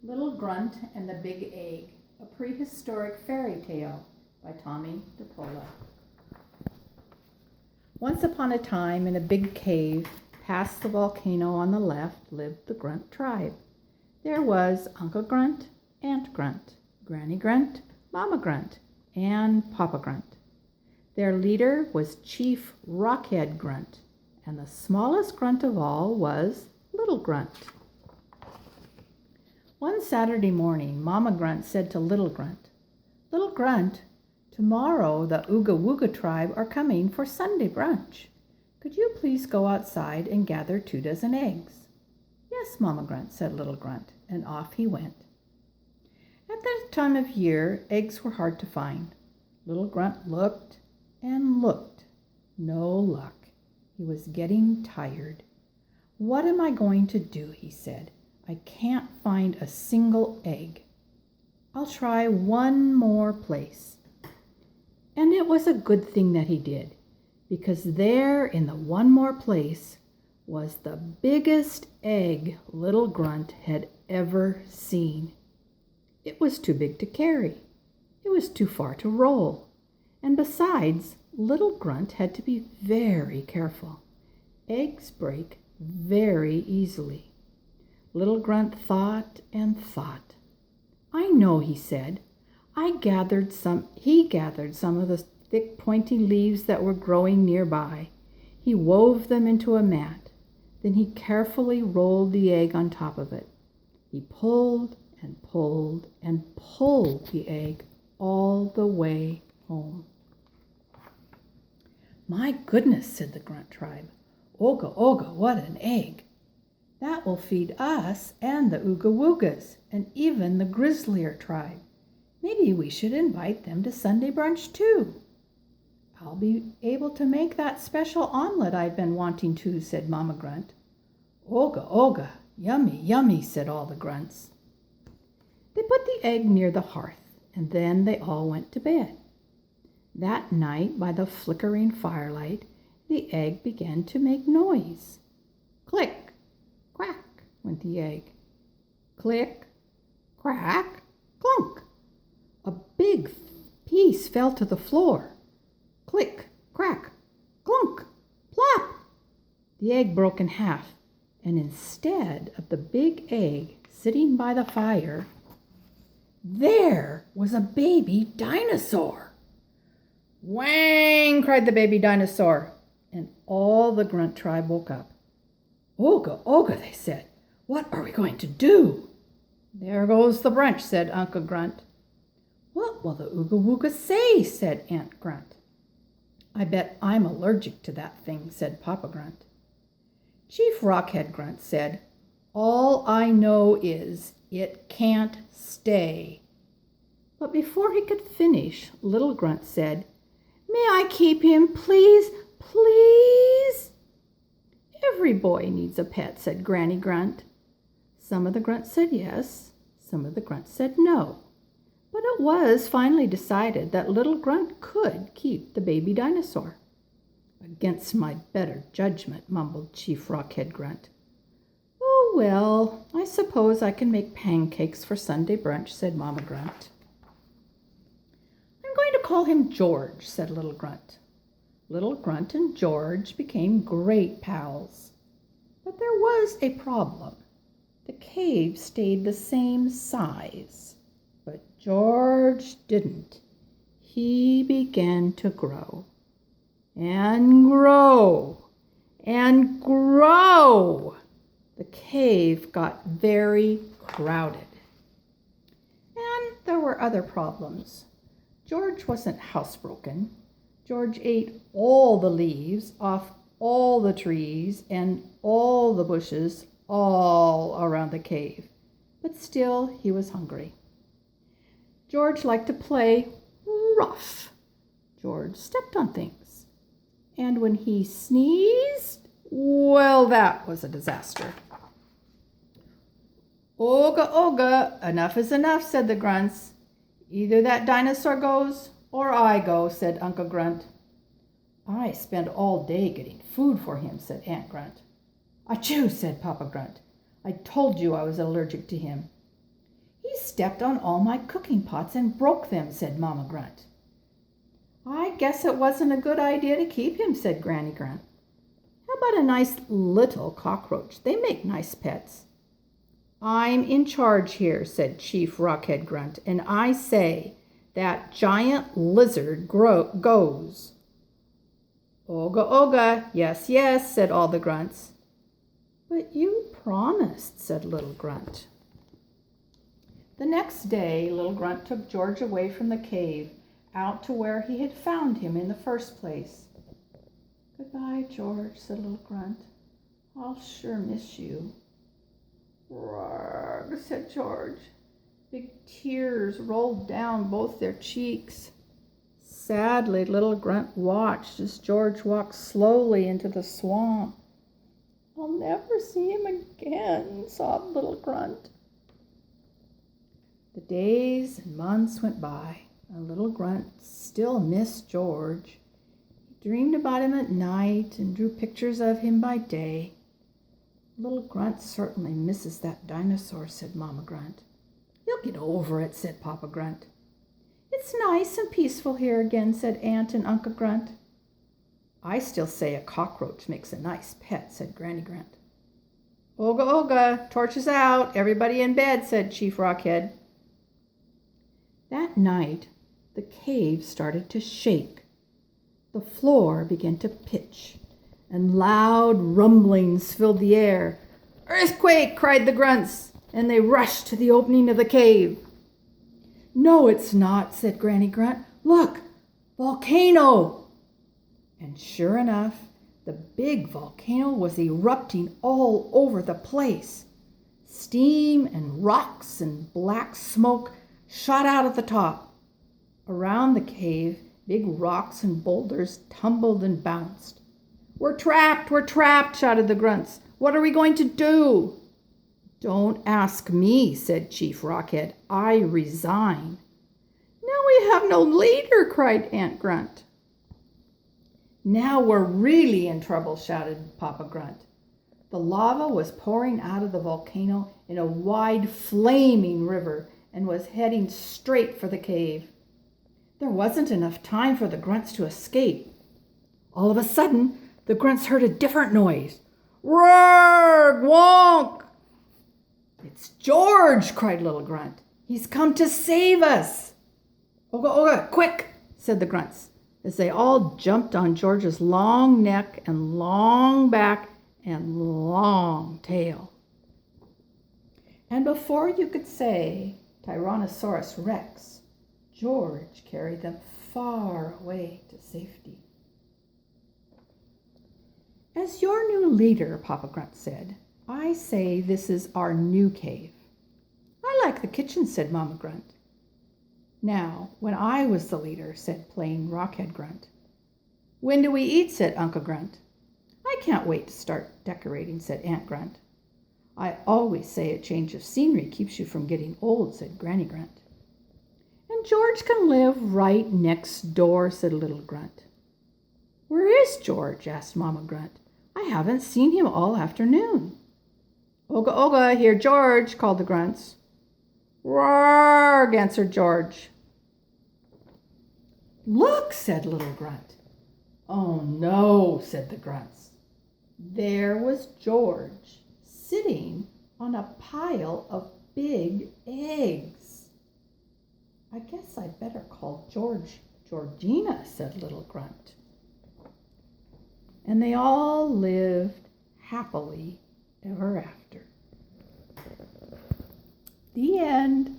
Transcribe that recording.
Little Grunt and the Big Egg, a Prehistoric Fairytale by Tomie, dePaola. Once upon a time, in a big cave past the volcano on the left, lived the Grunt Tribe. There was Uncle Grunt, Aunt Grunt, Granny Grunt, Mama Grunt, and Papa Grunt. Their leader was Chief Rockhead Grunt, and the smallest grunt of all was Little Grunt. One Saturday morning, Mama Grunt said to Little Grunt, "Little Grunt, tomorrow the Ooga Wooga tribe are coming for Sunday brunch. Could you please go outside and gather 2 dozen eggs?" "Yes, Mama Grunt," said Little Grunt, and off he went. At that time of year, eggs were hard to find. Little Grunt looked and looked. No luck. He was getting tired. "What am I going to do?" he said. "I can't find a single egg. I'll try one more place." And it was a good thing that he did, because there in the one more place was the biggest egg Little Grunt had ever seen. It was too big to carry. It was too far to roll. And besides, Little Grunt had to be very careful. Eggs break very easily. Little Grunt thought and thought. "I know," he said. He gathered some of the thick pointy leaves that were growing nearby. He wove them into a mat. Then he carefully rolled the egg on top of it. He pulled and pulled and pulled the egg all the way home. "My goodness," said the Grunt Tribe. "Oga, oga, what an egg! That will feed us and the Ooga Woogas and even the Grizzlier tribe. Maybe we should invite them to Sunday brunch too." "I'll be able to make that special omelet I've been wanting to," said Mama Grunt. "Oga, oga, yummy, yummy," said all the grunts. They put the egg near the hearth, and then they all went to bed. That night, by the flickering firelight, the egg began to make noise. Click, quack went the egg. Click, crack, clunk. A big piece fell to the floor. Click, crack, clunk, plop. The egg broke in half, and instead of the big egg sitting by the fire, there was a baby dinosaur. "Wang!" cried the baby dinosaur, and all the Grunt Tribe woke up. "Oga, oga," they said. "What are we going to do?" "There goes the brunch," said Uncle Grunt. "What will the Ooga Wooga say?" said Aunt Grunt. "I bet I'm allergic to that thing," said Papa Grunt. Chief Rockhead Grunt said, "All I know is it can't stay." But before he could finish, Little Grunt said, "May I keep him, please, please?" "Every boy needs a pet," said Granny Grunt. Some of the grunts said yes, some of the grunts said no. But it was finally decided that Little Grunt could keep the baby dinosaur. "Against my better judgment," mumbled Chief Rockhead Grunt. "Oh, well, I suppose I can make pancakes for Sunday brunch," said Mama Grunt. "I'm going to call him George," said Little Grunt. Little Grunt and George became great pals. But there was a problem. The cave stayed the same size, but George didn't. He began to grow and grow and grow. The cave got very crowded. And there were other problems. George wasn't housebroken. George ate all the leaves off all the trees and all the bushes all around the cave. But still, he was hungry. George liked to play rough. George stepped on things. And when he sneezed, well, that was a disaster. "Oga, oga, enough is enough," said the grunts. "Either that dinosaur goes or I go," said Uncle Grunt. "I spend all day getting food for him," said Aunt Grunt. "Achoo," said Papa Grunt. "I told you I was allergic to him." stepped on all my cooking pots and broke them, said Mama Grunt. I guess it wasn't a good idea to keep him, said Granny Grunt. How about a nice little cockroach? They make nice pets. I'm in charge here, said Chief Rockhead Grunt, and I say that giant lizard goes. Oga, oga, yes, yes, said all the grunts. But you promised, said Little Grunt. The next day, Little Grunt took George away from the cave, out to where he had found him in the first place. Goodbye, George, said Little Grunt. I'll sure miss you. Roar, said George. Big tears rolled down both their cheeks. Sadly, Little Grunt watched as George walked slowly into the swamp. I'll never see him again, sobbed Little Grunt. The days and months went by, and Little Grunt still missed George. He dreamed about him at night and drew pictures of him by day. Little Grunt certainly misses that dinosaur, said Mama Grunt. He'll get over it, said Papa Grunt. It's nice and peaceful here again, said Aunt and Uncle Grunt. I still say a cockroach makes a nice pet, said Granny Grunt. Oga, oga, torches out, everybody in bed, said Chief Rockhead. That night, the cave started to shake. The floor began to pitch, and loud rumblings filled the air. Earthquake, cried the grunts, and they rushed to the opening of the cave. No, it's not, said Granny Grunt. Look, volcano! And sure enough, the big volcano was erupting all over the place. Steam and rocks and black smoke shot out at the top. Around the cave, big rocks and boulders tumbled and bounced. We're trapped, shouted the grunts. What are we going to do? Don't ask me, said Chief Rockhead. I resign. Now we have no leader, cried Aunt Grunt. Now we're really in trouble, shouted Papa Grunt. The lava was pouring out of the volcano in a wide, flaming river and was heading straight for the cave. There wasn't enough time for the grunts to escape. All of a sudden, the grunts heard a different noise. Roar! Wonk! It's George, cried Little Grunt. He's come to save us. Oga, oga, quick, said the grunts, as they all jumped on George's long neck and long back and long tail. And before you could say Tyrannosaurus Rex, George carried them far away to safety. As your new leader, Papa Grunt said, I say this is our new cave. I like the kitchen, said Mama Grunt. Now, when I was the leader, said plain Rockhead Grunt. When do we eat, said Uncle Grunt. I can't wait to start decorating, said Aunt Grunt. I always say a change of scenery keeps you from getting old, said Granny Grunt. And George can live right next door, said Little Grunt. Where is George? Asked Mama Grunt. I haven't seen him all afternoon. Oga, oga, here George, called the grunts. Roar, answered George. Look, said Little Grunt. Oh no, said the grunts. There was George sitting on a pile of big eggs. I guess I'd better call George Georgina, said Little Grunt. And they all lived happily ever after. The end.